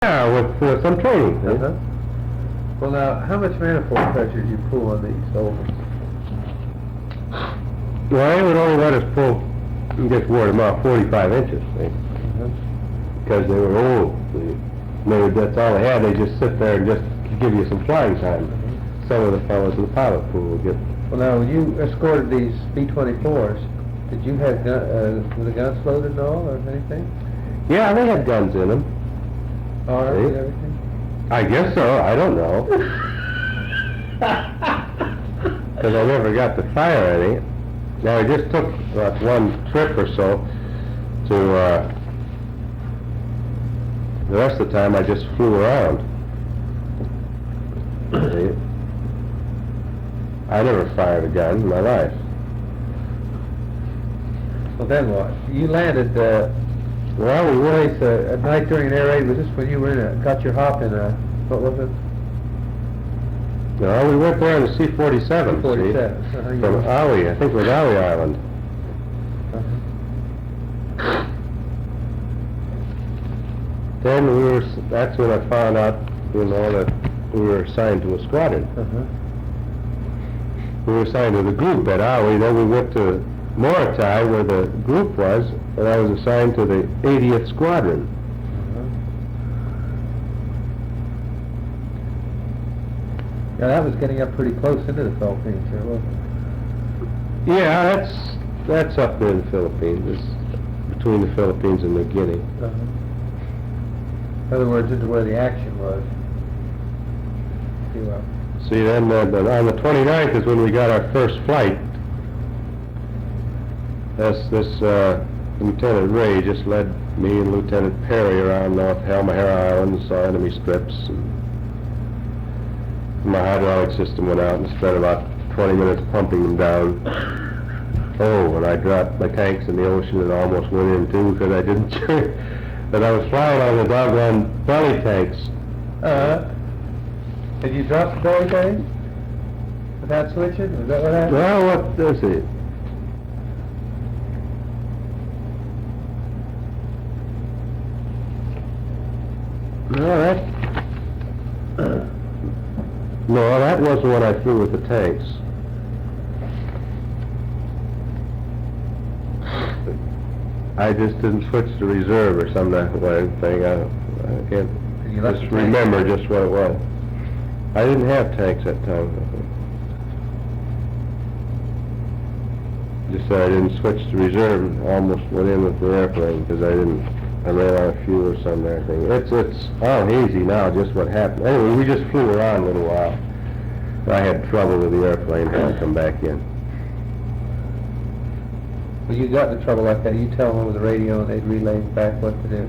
Yeah, with some training. Uh-huh. Well, now, how much manifold pressure did you pull on these ovals? Well, they would only let us pull, and just wore them out 45 inches, because they were old. That's all they had. They just sit there and just give you some flying time. Some of the fellows in the pilot pool would get. Well, now, when you escorted these B-24s, did you have were the guns loaded and all, or anything? Yeah, they had guns in them. Armed and everything? I guess so. I don't know. Because I never got to fire any. Now, I just took about one trip or so to, the rest of the time I just flew around. I never fired a gun in my life. Well, then what? You landed, Well, we went at night during an air raid. Was this when you were got your hop in what was it? No, we went there on the C-47. C-47. From Aui, I think it was Aui Island. Then that's when I found out, that we were assigned to a squadron. We were assigned to the group at Aui, then we went to Morotai, where the group was, and I was assigned to the 80th Squadron. Yeah, that was getting up pretty close into the Philippines here, wasn't it? Yeah, that's up there in the Philippines. It's between the Philippines and New Guinea. In other words, into where the action was. See, then on the 29th is when we got our first flight. This Lieutenant Ray just led me and Lieutenant Perry around North Halmahera Island and saw enemy strips. And my hydraulic system went out and spent about 20 minutes pumping them down. Oh, and I dropped my tanks in the ocean and almost went in too because I didn't check that I was flying on the doggone belly tanks. Did you drop the belly tank without switching? Is that what happened? Well, what is it? No, that was the one I flew with the tanks. I just didn't switch to reserve or some thing. I can't just remember just what it was. I didn't have tanks that time. Just said I didn't switch to reserve and almost went in with the airplane because I ran out of fuel or something. I think it's all hazy now. Just what happened. Anyway, we just flew around a little while. I had trouble with the airplane. Had to come back in. Well, you got into trouble like that. You tell them over the radio, and they'd relay back what to do.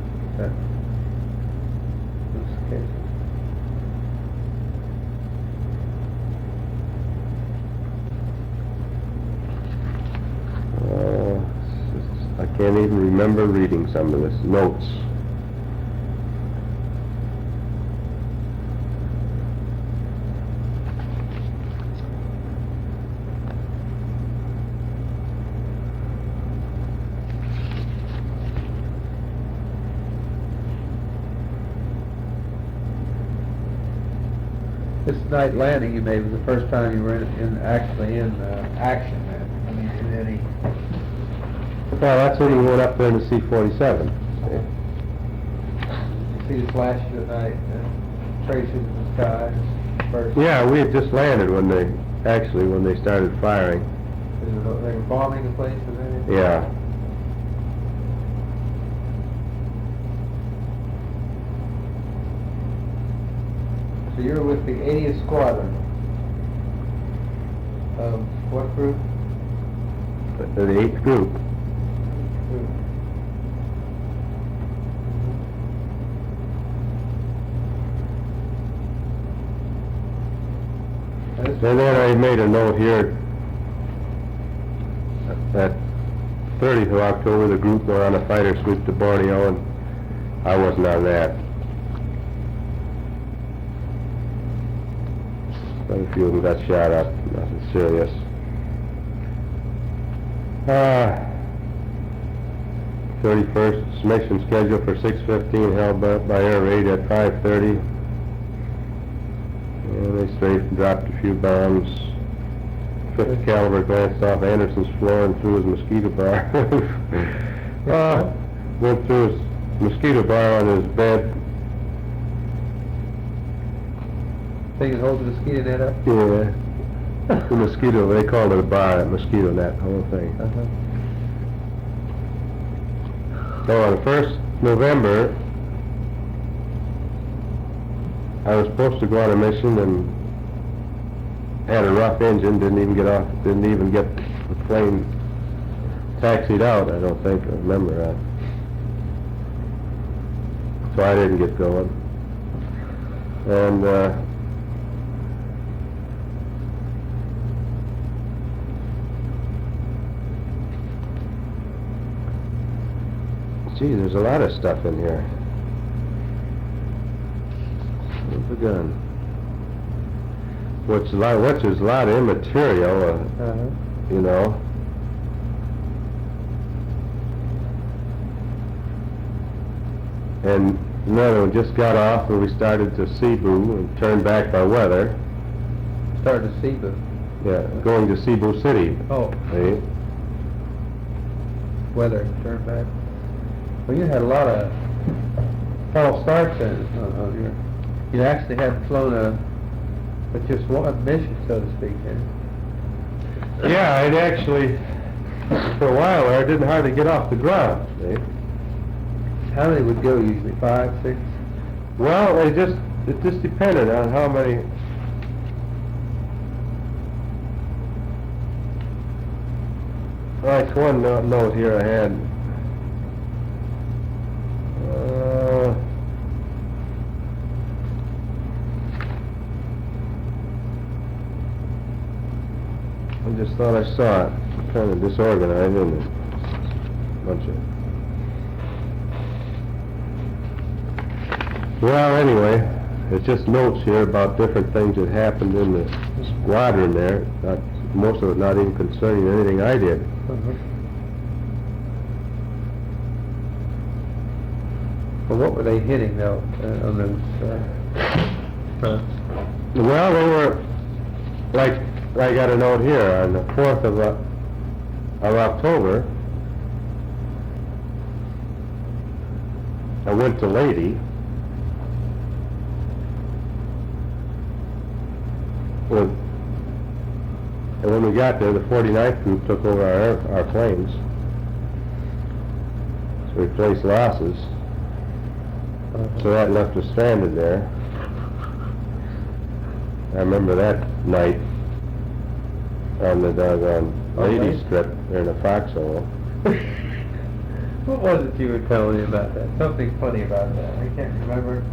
I can't even remember reading some of this. Notes. This night landing you made was the first time you were actually in action. I mean, in any. Well, that's when we went up there in the C-47. You see the flashes at night, traces in the sky. First. Yeah, we had just landed when they started firing. They were bombing the place, was it? Yeah. So you're with the 80th Squadron. What group? The 8th group. And then I made a note here that 30th of October the group were on a fighter sweep to Borneo, and I wasn't on that. But a few of them got shot up, nothing serious. 31st, mission scheduled for 6:15, held by air raid at 5:30. And they straight dropped a few bombs. 50 caliber glanced off Anderson's floor and through his mosquito bar. Went through his mosquito bar on his bed. So you can hold the mosquito net up? Yeah. The mosquito, they called it a bar, a mosquito net, the whole thing. Uh-huh. So on the 1st November, I was supposed to go on a mission and had a rough engine, didn't even get the plane taxied out, I don't think, I remember that. So I didn't get going. And, gee, there's a lot of stuff in here. Where's the gun? There's a lot of immaterial, you know. And another one just got off and we started to Cebu and turned back by weather. Started to Cebu. Yeah, going to Cebu City. Oh. See? Weather, turn back. Well, you had a lot of false starts on your... You actually had flown with just one mission, so to speak, then. Yeah, I'd actually, for a while there, I didn't hardly get off the ground. See? How many would go usually? 5, 6? Well, it just depended on how many. Like one note here I had. I just thought I saw it. Kind of disorganized, isn't it? Bunch of. Well, anyway, it's just notes here about different things that happened in the squadron there. Most of it not even concerning anything I did. Well, what were they hitting, though, on those fronts? Well, they were, like, I got a note here, on the 4th of October, I went to Lady. And when we got there, the 49th group took over our planes. So we placed losses. So that left us stranded there. I remember that night on the doggone Lady strip there in the foxhole. What was it you were telling me about that? Something funny about that. I can't remember.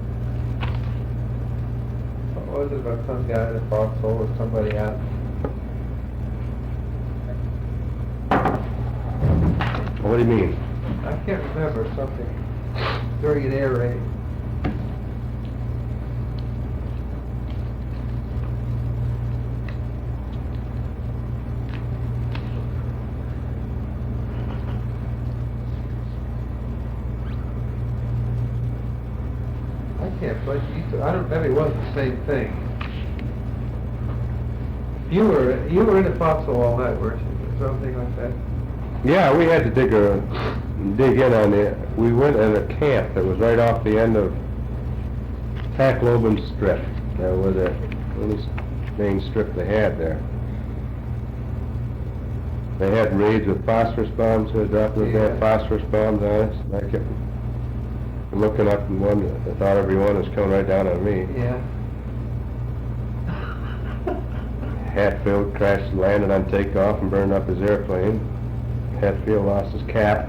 What was it about some guy in a foxhole or somebody out? What do you mean? I can't remember something during an air raid. I can't place you. I don't. Maybe it wasn't the same thing. You were in a foxhole all night, weren't you? Or something like that. Yeah, we had to dig in on the. We went in a camp that was right off the end of Tacloban Strip. That was the only main strip they had there. They had raids with phosphorus bombs. They dropped phosphorus bombs on us. And I kept looking up and wondering. I thought everyone was coming right down on me. Yeah. Hatfield crashed and landed on takeoff and burned up his airplane. Hatfield lost his cap.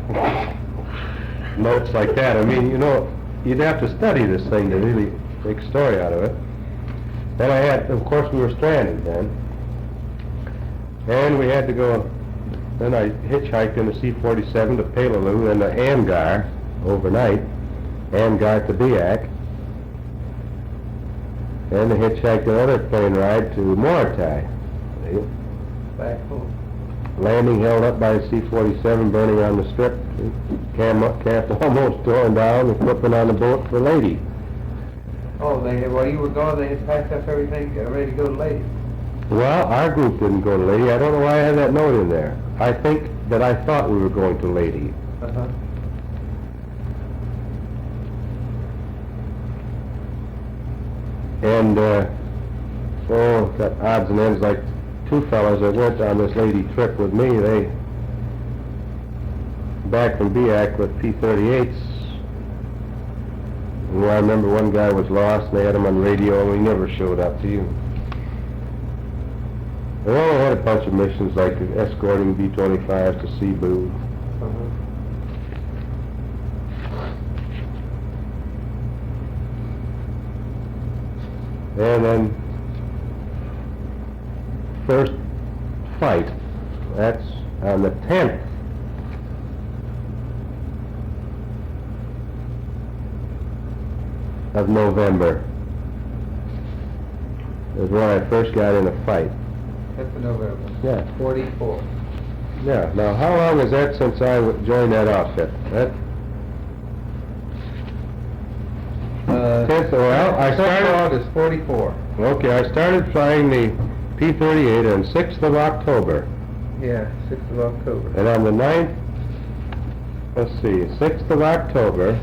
Notes like that. I mean, you know, you'd have to study this thing to really make a story out of it. Then of course we were stranded then. And we had to go, then I hitchhiked in the C-47 to Peleliu, then to Amgar overnight, Amgar to Biak, and I hitchhiked another plane ride to Morotai. Back home. landing held up by a C-47 burning on the strip, camp almost torn down, equipment on the boat for Lady. Oh, while you were gone, they had packed up everything, ready to go to Lady. Well, our group didn't go to Lady. I don't know why I had that note in there. I think that I thought we were going to Lady. Uh-huh. And, got odds and ends, like two fellows that went on this Lady trip with me, they, back from BIAC with P-38s, and I remember one guy was lost, and they had him on radio, and we never showed up to you. We only had a bunch of missions, like escorting B-25s to Cebu. Uh-huh. And then, first fight, that's on the 10th. Of November. Is when I first got in a fight. 10th of November. Yeah. 44. Yeah. Now, how long is that since I joined that outfit? That 10th. Well, I started August 44. Okay, I started flying the P-38 on 6th of October. Yeah, 6th of October. And on the 9th, let's see, 6th of October,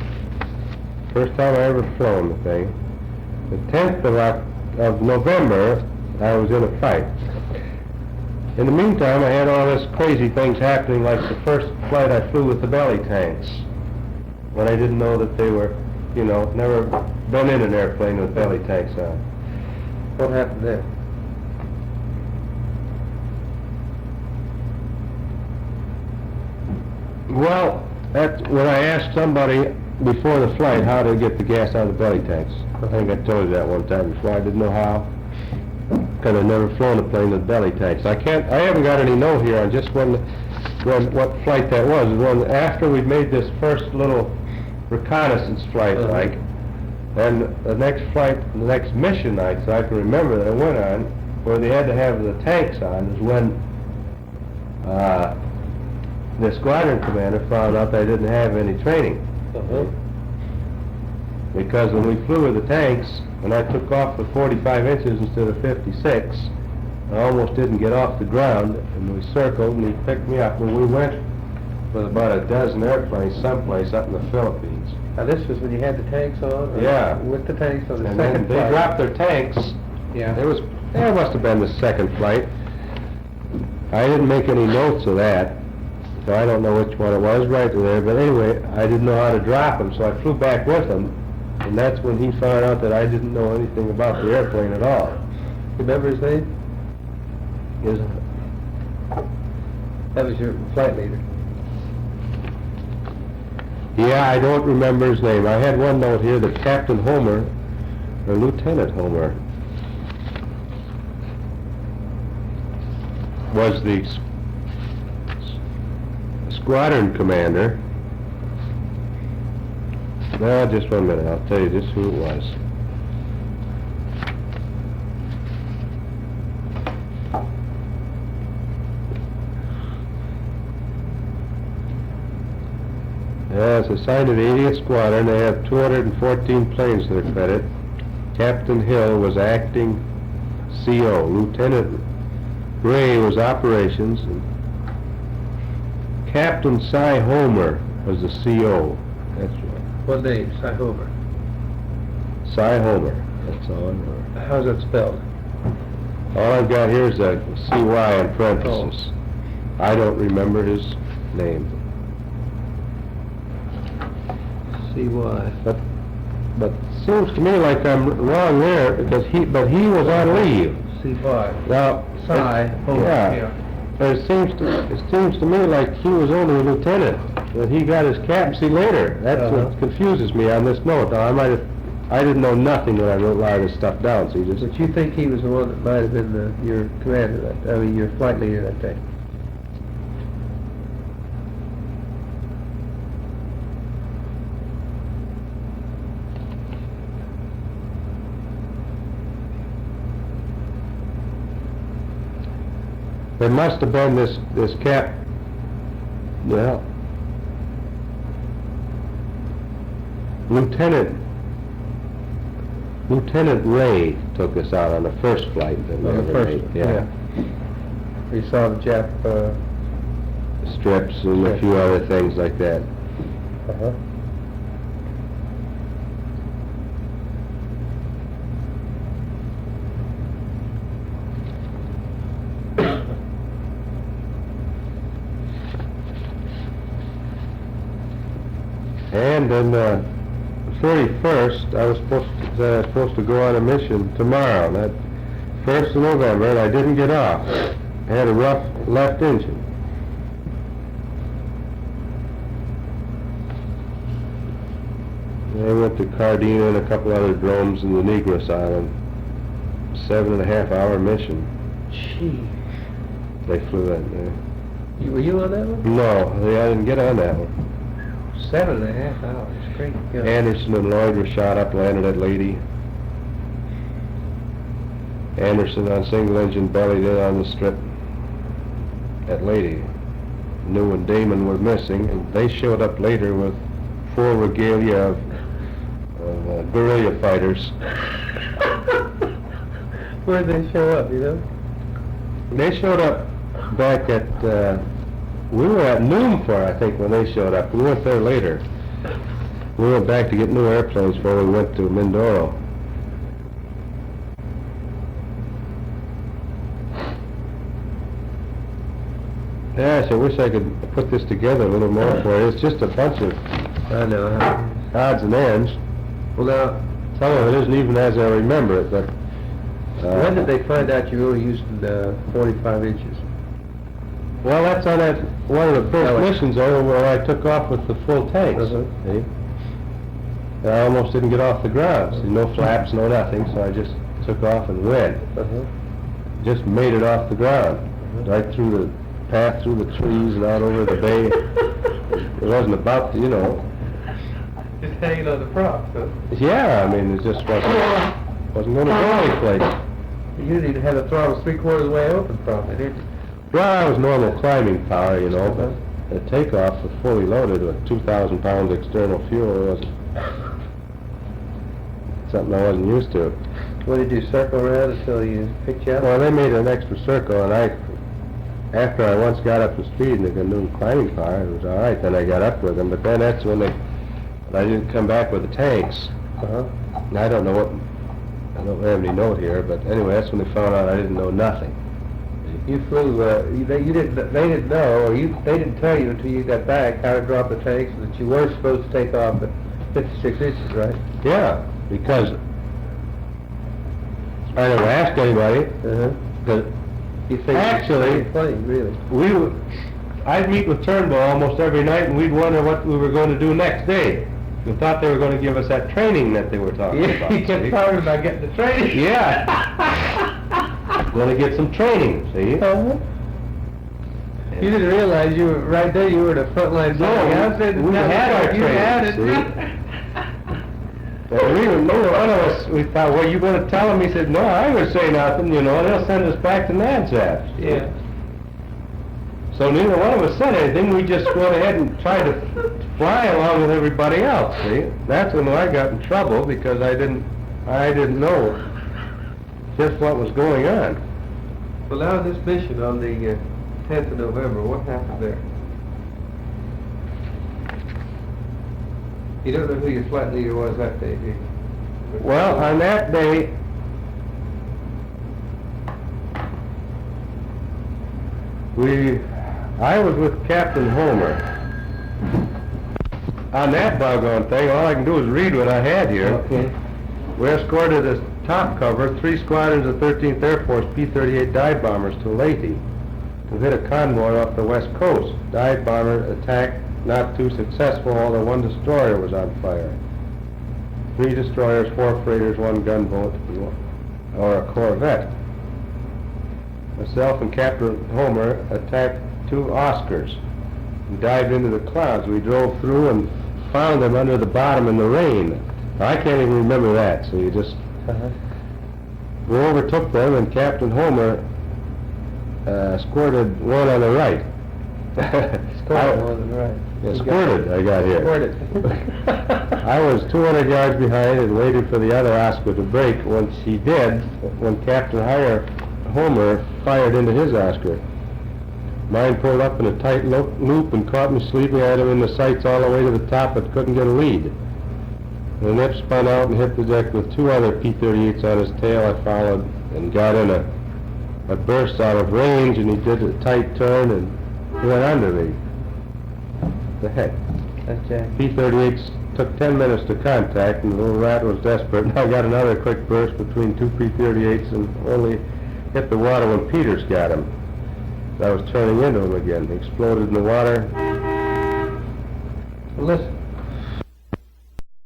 first time I ever flown the thing. The 10th of November, I was in a fight. In the meantime, I had all this crazy things happening, like the first flight I flew with the belly tanks, when I didn't know that they were, you know, never been in an airplane with belly tanks on. What happened there? Well, that's when I asked somebody before the flight how to get the gas out of the belly tanks. I think I told you that one time before. I didn't know how, because I've never flown a plane with belly tanks. I haven't got any note here on just what flight that was. It was after we'd made this first little reconnaissance flight, like, and the next flight, the next mission night, so I can remember that I went on, where they had to have the tanks on, is when the squadron commander found out I didn't have any training. Because when we flew with the tanks, when I took off with 45 inches instead of 56, I almost didn't get off the ground, and we circled, and he picked me up, and we went with about a dozen airplanes someplace up in the Philippines. Now this was when you had the tanks on? Or Yeah. With the tanks on the And then second they flight? dropped their tanks. Yeah. That must have been the second flight. I didn't make any notes of that, so I don't know which one it was right there, but anyway, I didn't know how to drop them, so I flew back with them, and that's when he found out that I didn't know anything about the airplane at all. Remember his name? His, That was your flight leader. yeah, I don't remember his name. I had one note here that Captain Homer, or Lieutenant Homer, was the squadron commander. No, just 1 minute. I'll tell you just who it was. Yeah, it's assigned to the 80th Squadron. They have 214 planes to their credit. Captain Hill was acting CO. Lieutenant Gray was operations. And Captain Cy Homer was the CO. That's right. What name? Cy Homer. Cy Homer. That's all I know. How's that spelled? All I've got here is a CY in parentheses. I don't remember his name. C-Y. But it seems to me like I'm wrong there, because he was on leave. C-Y. Now, Cy Homer. yeah. But it seems to me like he was only a lieutenant, that he got his captaincy later. That's what confuses me on this note. Now, I didn't know nothing when I wrote a lot of this stuff down, so But you think he was the one that might have been your commander your flight leader that day? There must have been this cap, well, Lieutenant Ray took us out on the first flight that we On the ever first, made. Yeah. We saw the Jap, Strips and a few other things like that. uh-huh. And then 31st, I was supposed to go on a mission tomorrow. That 1st of November, and I didn't get off. I had a rough left engine. I went to Cardina and a couple other drones in the Negros Island. 7.5-hour mission. Gee. They flew that there. Were you on that one? No, I didn't get on that one. 7.5 hours, great God. Anderson and Lloyd were shot up, landed at Lady. Anderson on single engine bellied in on the strip at Lady. New and Damon were missing, and they showed up later with 4 regalia of guerrilla fighters. Where'd they show up, you know? They showed up back at, we were at Noonfor, I think, when they showed up. We went there later. We went back to get new airplanes before we went to Mindoro. Yes, I wish I could put this together a little more for you. It's just a bunch of I know. odds and ends. Well, now, Some of it isn't even as I remember it, but... when did they find out you were using 45 inches? Well, that's on that, one of the first Oh, missions over where I took off with the full tanks. Uh-huh. See? And I almost didn't get off the ground. See, no flaps, no nothing, so I just took off and went. Uh-huh. Just made it off the ground. Right through the path, through the trees and out over the bay. It wasn't about, you know... Just hanging on the prop, huh? Yeah, I mean, it just wasn't going to go anyplace. You didn't have the throttle 3/4 of the way open, probably, did you? Well, I was normal climbing power, you know, but the takeoff was fully loaded with 2,000 pounds external fuel. It wasn't something I wasn't used to. What did you circle around until you picked you up? Well, they made an extra circle, and after I once got up to speed and they got new climbing power, it was all right. Then I got up with them, but then that's when I didn't come back with the tanks. Uh-huh. And I don't have any note here, but anyway, that's when they found out I didn't know nothing. You flew, they didn't know, or they didn't tell you until you got back how to drop the tanks, and that you were supposed to take off at 56 inches, right? Yeah, because I never asked anybody. Uh-huh. But You think actually, plane, really? I'd meet with Turnbull almost every night, and we'd wonder what we were going to do next day. We thought they were going to give us that training that they were talking Yeah, about. you kept see? talking about getting the training. Yeah. Going to get some training, see? Uh-huh. You didn't realize you were right there. You were the front line. No, we had our training, But neither one of us, we thought, well, you going to tell them? He said, no, I ain't going to say nothing, you know, they'll send us back to Nadsat. Yeah. So neither one of us said anything, we just went ahead and tried to fly along with everybody else, see? That's when I got in trouble, because I didn't know just what was going on. Well, now this mission on the 10th of November, what happened there? You don't know who your flight leader was that day, do you? Well, on that day, I was with Captain Homer. On that doggone thing, all I can do is read what I had here. Okay. We escorted as top cover 3 squadrons of 13th Air Force P-38 dive bombers to Leyte to hit a convoy off the west coast. Dive bomber attack not too successful, although 1 destroyer was on fire. 3 destroyers, 4 freighters, 1 gunboat, or a corvette. Myself and Captain Homer attacked 2 Oscars and dived into the clouds. We drove through and found them under the bottom in the rain. I can't even remember that, so you just... We overtook them, and Captain Homer squirted one on the right. Squirted one on the right. Yeah, You got squirted, I got here. Squirted. I was 200 yards behind and waited for the other Oscar to break. Once he did, when Captain Homer fired into his Oscar. Mine pulled up in a tight loop and caught me sleeping. I had him in the sights all the way to the top, but couldn't get a lead. The nip spun out and hit the deck with two other P-38s on his tail. I followed and got in a burst out of range, and he did a tight turn and he went under me. The heck. That's Jack. P-38s took 10 minutes to contact, and the little rat was desperate. And I got another quick burst between two P-38s and only hit the water when Peters got him. I was turning into him again. He exploded in the water. Well, listen,